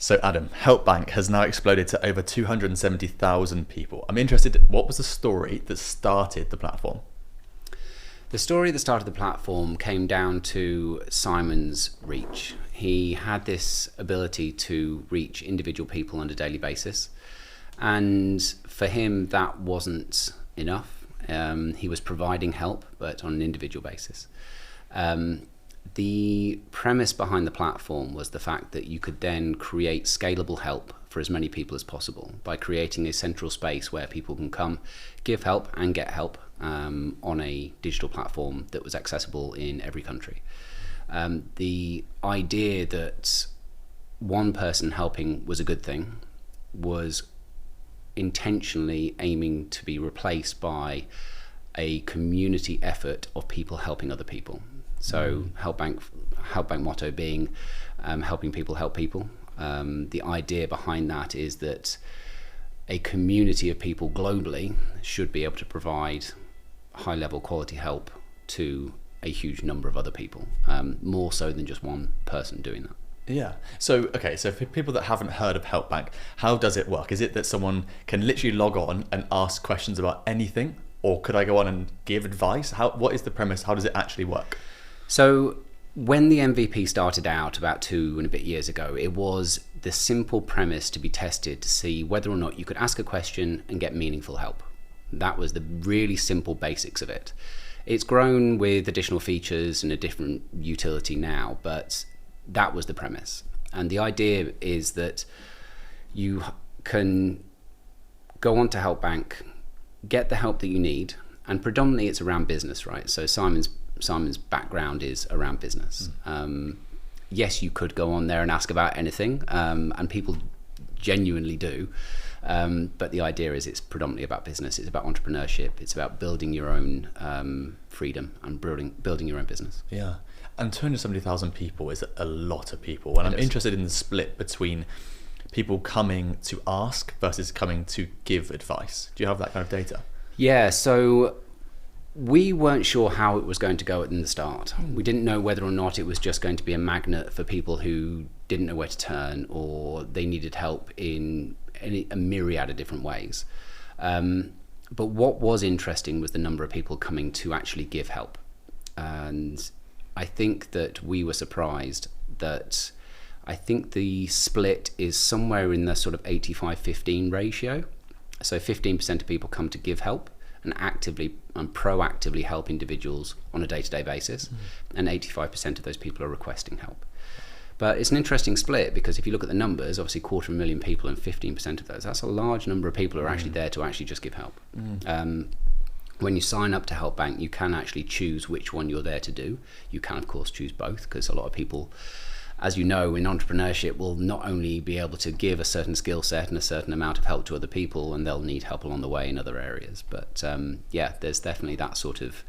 So Adam, HelpBank has now exploded to over 270,000 people. I'm interested, what was the story that started the platform? The story that started the platform came down to Simon's reach. He had this ability to reach individual people on a daily basis. And for him, that wasn't enough. He was providing help, but on an individual basis. The premise behind the platform was the fact that you could then create scalable help for as many people as possible by creating a central space where people can come, give help and get help on a digital platform that was accessible in every country. The idea that one person helping was a good thing was intentionally aiming to be replaced by a community effort of people helping other people. So HelpBank motto being helping people help people. The idea behind that is that a community of people globally should be able to provide high level quality help to a huge number of other people, more so than just one person doing that. Yeah. So for people that haven't heard of HelpBank, how does it work? Is it that someone can literally log on and ask questions about anything? Or could I go on and give advice? What is the premise? How does it actually work? So when the MVP started out about 2 and a bit years ago, it was the simple premise to be tested to see whether or not you could ask a question and get meaningful help. That was the really simple basics of it. It's grown with additional features and a different utility now, but that was the premise. And the idea is that you can go on to HelpBank, get the help that you need, and predominantly it's around business, right? So Simon's background is around business. Yes, you could go on there and ask about anything, and people genuinely do. But the idea is it's predominantly about business. It's about entrepreneurship. It's about building your own freedom and building your own business. Yeah. And 270,000 people is a lot of people. And I'm interested in the split between people coming to ask versus coming to give advice. Do you have that kind of data? Yeah, so we weren't sure how it was going to go in the start. We didn't know whether or not it was just going to be a magnet for people who didn't know where to turn or they needed help in a myriad of different ways. But what was interesting was the number of people coming to actually give help. And I think that we were surprised that I think the split is somewhere in the sort of 85-15 ratio. So 15% of people come to give help and actively and proactively help individuals on a day-to-day basis, and 85% of those people are requesting help. But it's an interesting split because if you look at the numbers, obviously 250,000 people and 15% of those, that's a large number of people who are actually there to actually just give help. When you sign up to HelpBank, you can actually choose which one you're there to do. You can, of course, choose both because a lot of people, as you know, in entrepreneurship will not only be able to give a certain skill set and a certain amount of help to other people, and they'll need help along the way in other areas. But yeah, there's definitely that sort of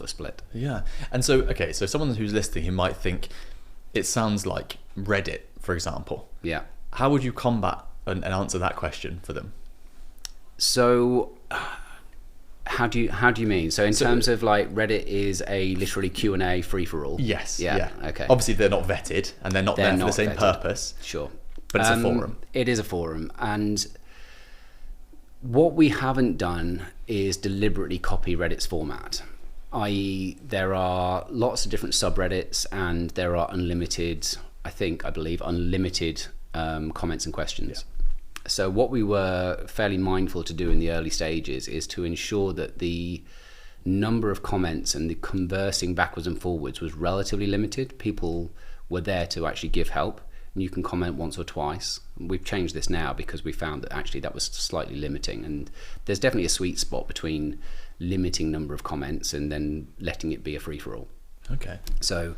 split. Yeah. And so someone who's listening who might think it sounds like Reddit, for example. Yeah. How would you combat and answer that question for them? So how do you mean? So in terms of like Reddit is a literally Q&A free for all? Yes. Yeah. Okay. Obviously they're not vetted and they're not there for the same purpose. Sure. But it's a forum. It is a forum. And what we haven't done is deliberately copy Reddit's format. I.e. there are lots of different subreddits and there are unlimited comments and questions. Yeah. So what we were fairly mindful to do in the early stages is to ensure that the number of comments and the conversing backwards and forwards was relatively limited. People were there to actually give help, and you can comment once or twice. We've changed this now because we found that actually that was slightly limiting, and there's definitely a sweet spot between limiting number of comments and then letting it be a free-for-all. Okay. So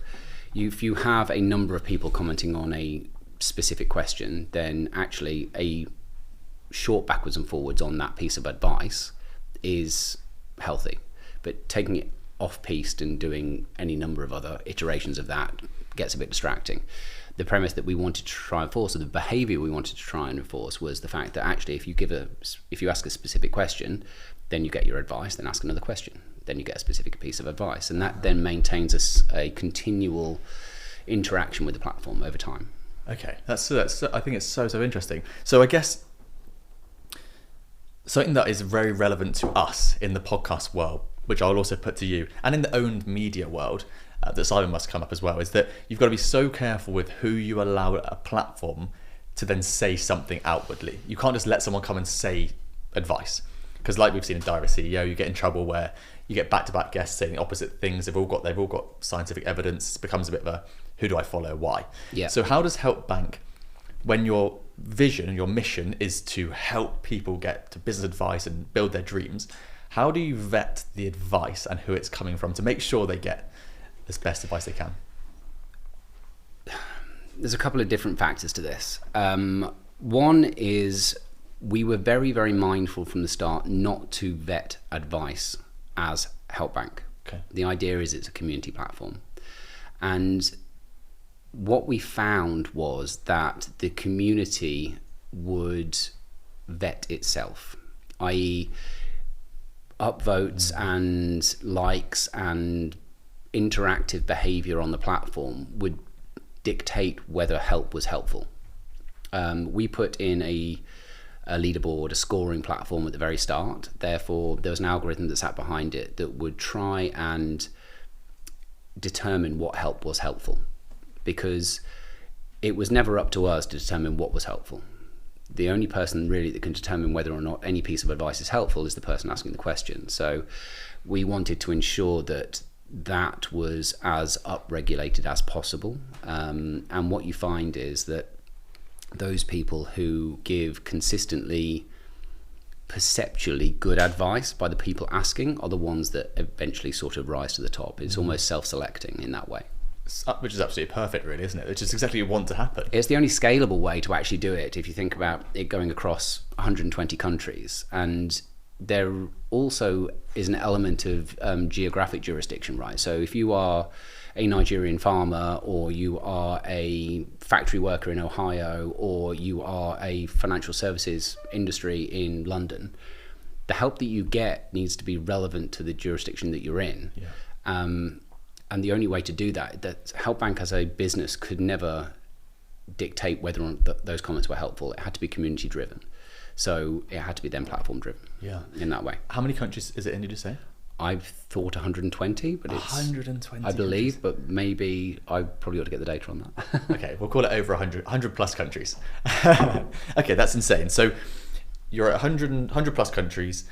if you have a number of people commenting on a specific question, then actually a short backwards and forwards on that piece of advice is healthy. But taking it off-piste and doing any number of other iterations of that gets a bit distracting. The premise that we wanted to try and enforce, or the behavior we wanted to try and enforce, was the fact that actually if you ask a specific question, then you get your advice, then ask another question, then you get a specific piece of advice, and that then maintains a continual interaction with the platform over time. Okay, that's I think it's so interesting. So I guess something that is very relevant to us in the podcast world, which I'll also put to you, and in the owned media world, that Simon must come up as well, is that you've got to be so careful with who you allow a platform to then say something outwardly. You can't just let someone come and say advice, because like we've seen in Direct CEO, you get in trouble where you get back-to-back guests saying opposite things. They've all got scientific evidence. It becomes a bit of a who do I follow, why? Yeah. So how does Help Bank, when your vision and your mission is to help people get to business advice and build their dreams, how do you vet the advice and who it's coming from to make sure they get the best advice they can? There's a couple of different factors to this. One is we were very, very mindful from the start not to vet advice as Help Bank. Okay. The idea is it's a community platform. And what we found was that the community would vet itself, i.e. upvotes and likes and interactive behavior on the platform would dictate whether help was helpful. We put in a leaderboard, a scoring platform at the very start. Therefore, there was an algorithm that sat behind it that would try and determine what help was helpful, because it was never up to us to determine what was helpful. The only person really that can determine whether or not any piece of advice is helpful is the person asking the question. So we wanted to ensure that that was as upregulated as possible. And what you find is that those people who give consistently, perceptually good advice by the people asking are the ones that eventually sort of rise to the top. It's almost self-selecting in that way. Which is absolutely perfect, really, isn't it? Which is exactly what you want to happen. It's the only scalable way to actually do it if you think about it going across 120 countries. And there also is an element of geographic jurisdiction, right? So if you are a Nigerian farmer, or you are a factory worker in Ohio, or you are a financial services industry in London, the help that you get needs to be relevant to the jurisdiction that you're in. Yeah. And the only way to do that Help Bank as a business could never dictate whether or not those comments were helpful. It had to be community driven. So it had to be then platform driven. Yeah. In that way. How many countries is it in, did you say? I've thought 120, but it's 120 I believe, countries. but maybe I probably ought to get the data on that. Okay, we'll call it over 100 plus countries. Okay, that's insane. So you're at 100 plus countries,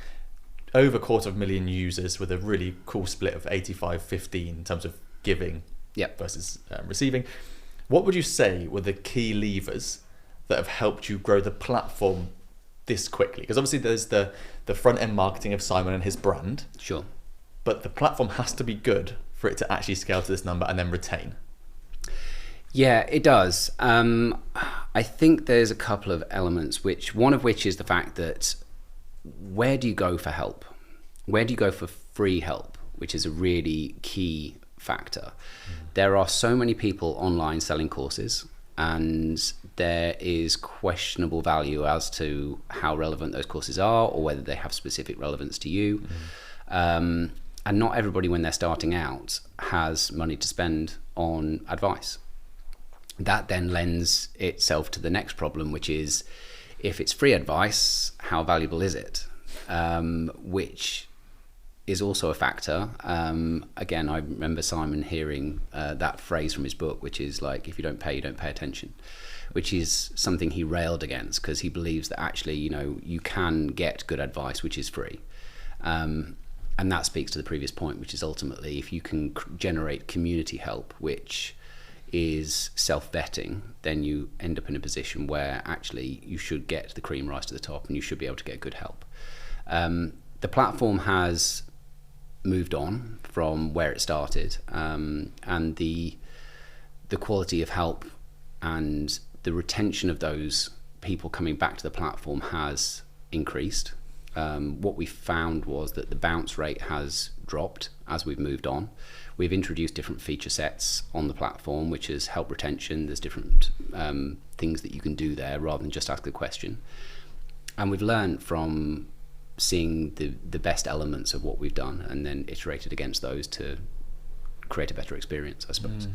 over 250,000 users with a really cool split of 85-15 in terms of giving versus receiving. What would you say were the key levers that have helped you grow the platform this quickly? Because obviously there's the front end marketing of Simon and his brand. Sure. But the platform has to be good for it to actually scale to this number and then retain. Yeah, it does. I think there's a couple of elements, one of which is the fact that where do you go for help? Where do you go for free help, which is a really key factor. There are so many people online selling courses, and there is questionable value as to how relevant those courses are or whether they have specific relevance to you. And not everybody, when they're starting out, has money to spend on advice. That then lends itself to the next problem, which is, if it's free advice, how valuable is it? Which is also a factor. Again, I remember Simon hearing that phrase from his book, which is like, if you don't pay attention, which is something he railed against, because he believes that actually, you can get good advice which is free. And that speaks to the previous point, which is ultimately, if you can generate community help, which is self-vetting, then you end up in a position where actually you should get the cream rise to the top and you should be able to get good help. The platform has moved on from where it started, and the quality of help and the retention of those people coming back to the platform has increased. What we found was that the bounce rate has dropped as we've moved on. We've introduced different feature sets on the platform, which has helped retention. There's different things that you can do there rather than just ask a question. And we've learned from seeing the best elements of what we've done and then iterated against those to create a better experience, I suppose.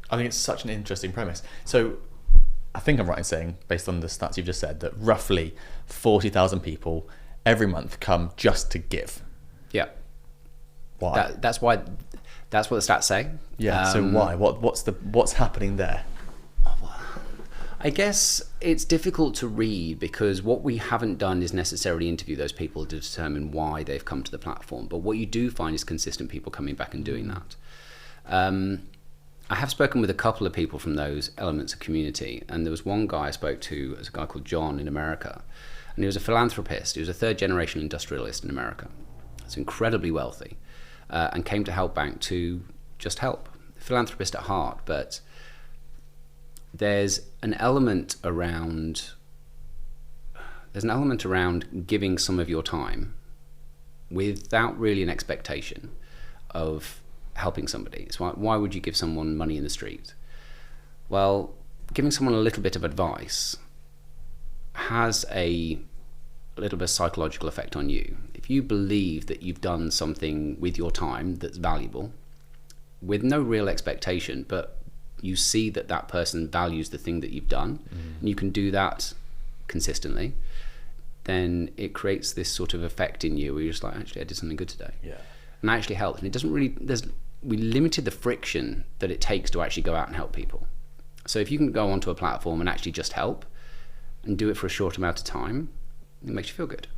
I think it's such an interesting premise. So I think I'm right in saying, based on the stats you've just said, that roughly 40,000 people every month come just to give. Yeah. Why? That's what the stats say. Yeah. So why? What's happening there? I guess it's difficult to read because what we haven't done is necessarily interview those people to determine why they've come to the platform. But what you do find is consistent people coming back and doing that. I have spoken with a couple of people from those elements of community, and there was one guy I spoke to, as a guy called John in America, and he was a philanthropist. He was a third-generation industrialist in America. He's incredibly wealthy, and came to Help Bank to just help. Philanthropist at heart, but there's an element around giving some of your time without really an expectation of helping somebody. So why would you give someone money in the street? Well, giving someone a little bit of advice has a little bit of psychological effect on you. If you believe that you've done something with your time that's valuable, with no real expectation, but you see that that person values the thing that you've done, and you can do that consistently, then it creates this sort of effect in you where you're just like, actually, I did something good today. Yeah. And that actually helped. And it doesn't really, we limited the friction that it takes to actually go out and help people. So if you can go onto a platform and actually just help and do it for a short amount of time, it makes you feel good.